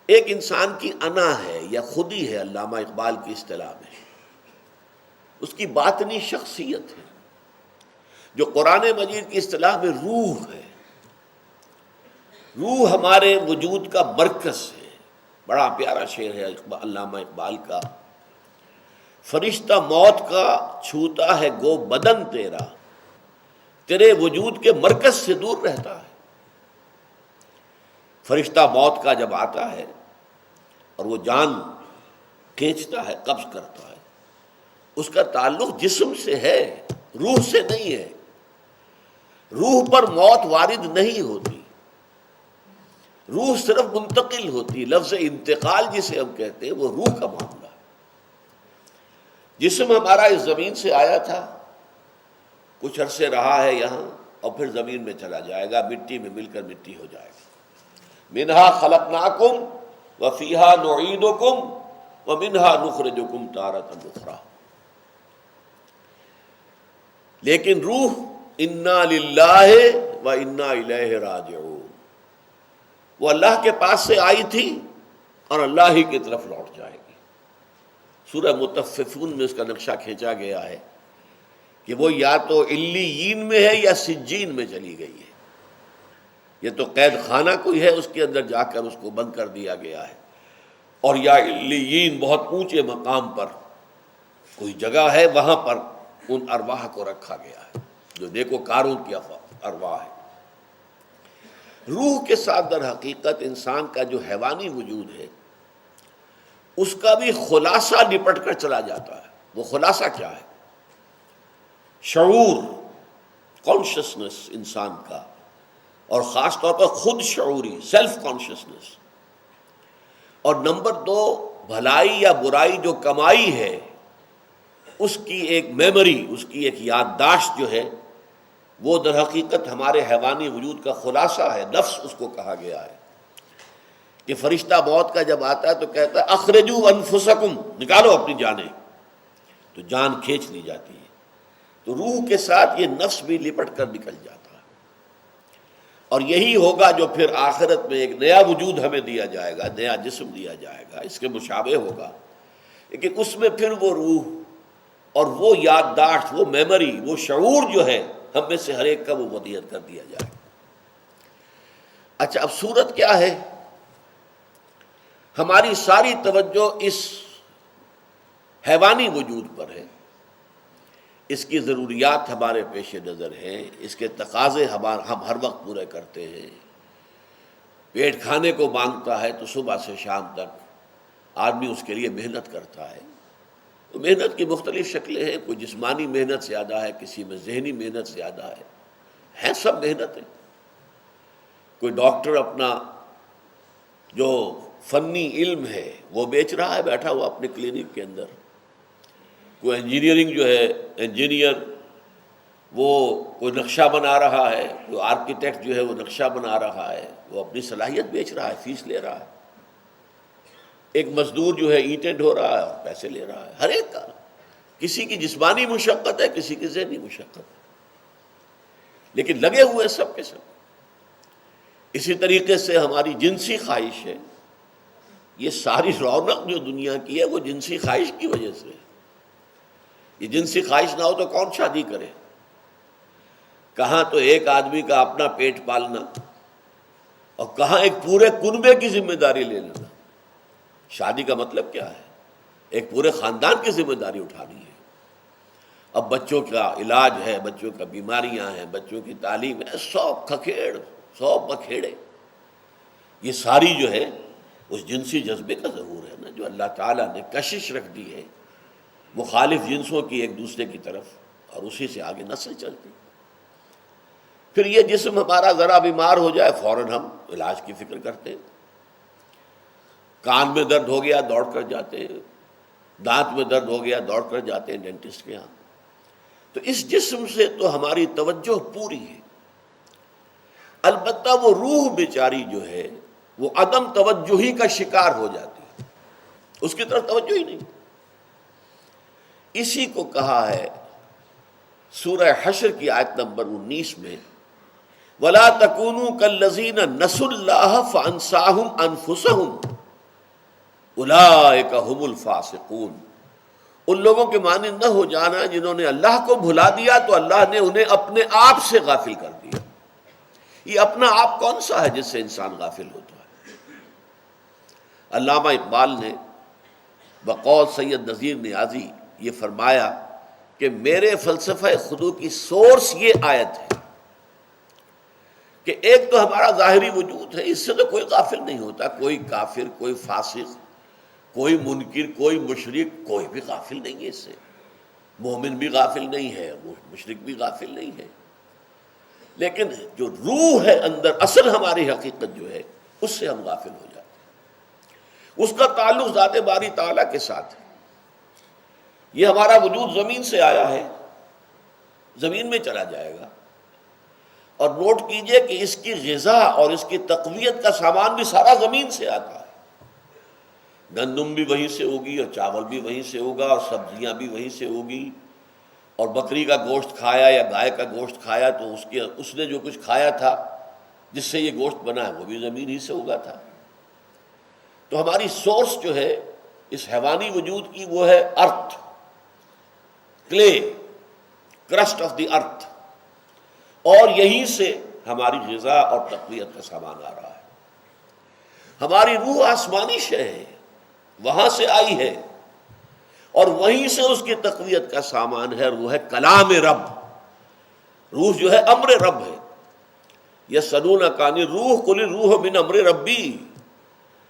ایک انسان کی انا ہے یا خودی ہے، علامہ اقبال کی اصطلاح میں اس کی باطنی شخصیت ہے، جو قرآن مجید کی اصطلاح میں روح ہے۔ روح ہمارے وجود کا مرکز ہے۔ بڑا پیارا شعر ہے علامہ اقبال کا، فرشتہ موت کا چھوتا ہے گو بدن تیرا، تیرے وجود کے مرکز سے دور رہتا ہے۔ فرشتہ موت کا جب آتا ہے اور وہ جان کھینچتا ہے، قبض کرتا ہے، اس کا تعلق جسم سے ہے، روح سے نہیں ہے۔ روح پر موت وارد نہیں ہوتی، روح صرف منتقل ہوتی۔ لفظ انتقال جسے ہم کہتے ہیں وہ روح کا معاملہ ہے۔ جسم ہمارا اس زمین سے آیا تھا، کچھ عرصے رہا ہے یہاں اور پھر زمین میں چلا جائے گا، مٹی میں مل کر مٹی ہو جائے گا۔ منہا خلقناکم وفیہا نعیدکم ومنہا نخرجکم تارۃ اخری۔ لیکن روح انا للہ و انا الیہ راجعون، وہ اللہ کے پاس سے آئی تھی اور اللہ ہی کی طرف لوٹ جائے گی۔ سورہ مطففون میں اس کا نقشہ کھینچا گیا ہے کہ وہ یا تو علیین میں ہے یا سجین میں چلی گئی ہے۔ یہ تو قید خانہ کوئی ہے، اس کے اندر جا کر اس کو بند کر دیا گیا ہے، اور یا علیین بہت اونچے مقام پر کوئی جگہ ہے، وہاں پر ان ارواح کو رکھا گیا ہے جو نیکوکاروں کی ارواح ہے۔ روح کے ساتھ در حقیقت انسان کا جو حیوانی وجود ہے اس کا بھی خلاصہ نپٹ کر چلا جاتا ہے۔ وہ خلاصہ کیا ہے؟ شعور، کانشسنس انسان کا، اور خاص طور پر خود شعوری، سیلف کانشسنس۔ اور نمبر دو، بھلائی یا برائی جو کمائی ہے اس کی ایک میموری، اس کی ایک یادداشت جو ہے، وہ در حقیقت ہمارے حیوانی وجود کا خلاصہ ہے۔ نفس اس کو کہا گیا ہے کہ فرشتہ موت کا جب آتا ہے تو کہتا ہے اخرجوا انفسکم، نکالو اپنی جانیں، تو جان کھینچ لی جاتی ہے۔ تو روح کے ساتھ یہ نفس بھی لپٹ کر نکل جاتا ہے، اور یہی ہوگا جو پھر آخرت میں ایک نیا وجود ہمیں دیا جائے گا، نیا جسم دیا جائے گا، اس کے مشابہ ہوگا، لیکن اس میں پھر وہ روح اور وہ یادداشت، وہ میموری، وہ شعور جو ہے ہم میں سے ہر ایک کا وہ ودیعت کر دیا جائے۔ اچھا، اب صورت کیا ہے؟ ہماری ساری توجہ اس حیوانی وجود پر ہے، اس کی ضروریات ہمارے پیش نظر ہیں، اس کے تقاضے ہم ہر وقت پورے کرتے ہیں۔ پیٹ کھانے کو مانگتا ہے تو صبح سے شام تک آدمی اس کے لیے محنت کرتا ہے۔ تو محنت کی مختلف شکلیں ہیں، کوئی جسمانی محنت زیادہ ہے، کسی میں ذہنی محنت زیادہ ہے سب محنت ہے۔ کوئی ڈاکٹر اپنا جو فنی علم ہے وہ بیچ رہا ہے بیٹھا ہوا اپنے کلینک کے اندر۔ کوئی انجینئرنگ جو ہے، انجینئر وہ کوئی نقشہ بنا رہا ہے، کوئی آرکیٹیکٹ جو ہے وہ نقشہ بنا رہا ہے، وہ اپنی صلاحیت بیچ رہا ہے، فیس لے رہا ہے۔ ایک مزدور جو ہے اینٹیں ڈھو رہا ہے اور پیسے لے رہا ہے۔ ہر ایک کا، کسی کی جسمانی مشقت ہے، کسی کی ذہنی مشقت ہے، لیکن لگے ہوئے سب کے سب۔ اسی طریقے سے ہماری جنسی خواہش ہے، یہ ساری رونق جو دنیا کی ہے وہ جنسی خواہش کی وجہ سے ہے۔ یہ جنسی خواہش نہ ہو تو کون شادی کرے؟ کہاں تو ایک آدمی کا اپنا پیٹ پالنا اور کہاں ایک پورے کنبے کی ذمہ داری لے لینا۔ شادی کا مطلب کیا ہے؟ ایک پورے خاندان کی ذمہ داری اٹھانی ہے۔ اب بچوں کا علاج ہے، بچوں کا بیماریاں ہیں، بچوں کی تعلیم ہے، سب کھکھیڑ، سب بکھیڑے۔ یہ ساری جو ہے اس جنسی جذبے کا ظہور ہے نا، جو اللہ تعالیٰ نے کشش رکھ دی ہے مخالف جنسوں کی ایک دوسرے کی طرف، اور اسی سے آگے نسل چلتی۔ پھر یہ جسم ہمارا ذرا بیمار ہو جائے فوراً ہم علاج کی فکر کرتے ہیں۔ کان میں درد ہو گیا دوڑ کر جاتے ہیں، دانت میں درد ہو گیا دوڑ کر جاتے ہیں ڈینٹسٹ کے ہاں۔ تو اس جسم سے تو ہماری توجہ پوری ہے، البتہ وہ روح بیچاری جو ہے وہ عدم توجہی کا شکار ہو جاتی ہے، اس کی طرف توجہ ہی نہیں۔ اسی کو کہا ہے سورہ حشر کی آیت نمبر 19 میں، وَلَا تَكُونُوا كَالَّذِينَ نَسُوا اللَّهَ فَأَنسَاهُمْ أَنفُسَهُمْ اولئک هم الفاسقون، ان لوگوں کے مانند نہ ہو جانا جنہوں نے اللہ کو بھلا دیا تو اللہ نے انہیں اپنے آپ سے غافل کر دیا۔ یہ اپنا آپ کون سا ہے جس سے انسان غافل ہوتا ہے؟ علامہ اقبال نے بقول سید نذیر نیازی یہ فرمایا کہ میرے فلسفہ خضوع کی سورس یہ آیت ہے کہ ایک تو ہمارا ظاہری وجود ہے، اس سے تو کوئی غافل نہیں ہوتا، کوئی کافر، کوئی فاسق، کوئی منکر، کوئی مشرک، کوئی بھی غافل نہیں ہے اس سے۔ مومن بھی غافل نہیں ہے، مشرک بھی غافل نہیں ہے، لیکن جو روح ہے اندر، اصل ہماری حقیقت جو ہے، اس سے ہم غافل ہو جاتے ہیں۔ اس کا تعلق ذات باری تعالیٰ کے ساتھ ہے۔ یہ ہمارا وجود زمین سے آیا ہے، زمین میں چلا جائے گا، اور نوٹ کیجئے کہ اس کی غذا اور اس کی تقویت کا سامان بھی سارا زمین سے آتا ہے۔ گندم بھی وہیں سے ہوگی، اور چاول بھی وہیں سے ہوگا، اور سبزیاں بھی وہیں سے ہوگی، اور بکری کا گوشت کھایا یا گائے کا گوشت کھایا تو اس نے جو کچھ کھایا تھا جس سے یہ گوشت بنا ہے وہ بھی زمین ہی سے ہوگا تھا۔ تو ہماری سورس جو ہے اس حیوانی وجود کی وہ ہے ارتھ، کلے، کرسٹ آف دی ارتھ، اور یہیں سے ہماری غذا اور تقویت کا سامان آ رہا ہے۔ ہماری روح آسمانی شے ہے، وہاں سے آئی ہے، اور وہیں سے اس کی تقویت کا سامان ہے۔ روح ہے کلام رب، روح جو ہے امر رب ہے۔ یسألونک عن الروح قل الروح من امر ربی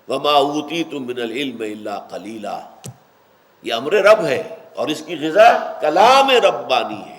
وما اوتیتم من العلم الا قلیلا۔ یہ امر رب ہے اور اس کی غذا کلام ربانی ہے۔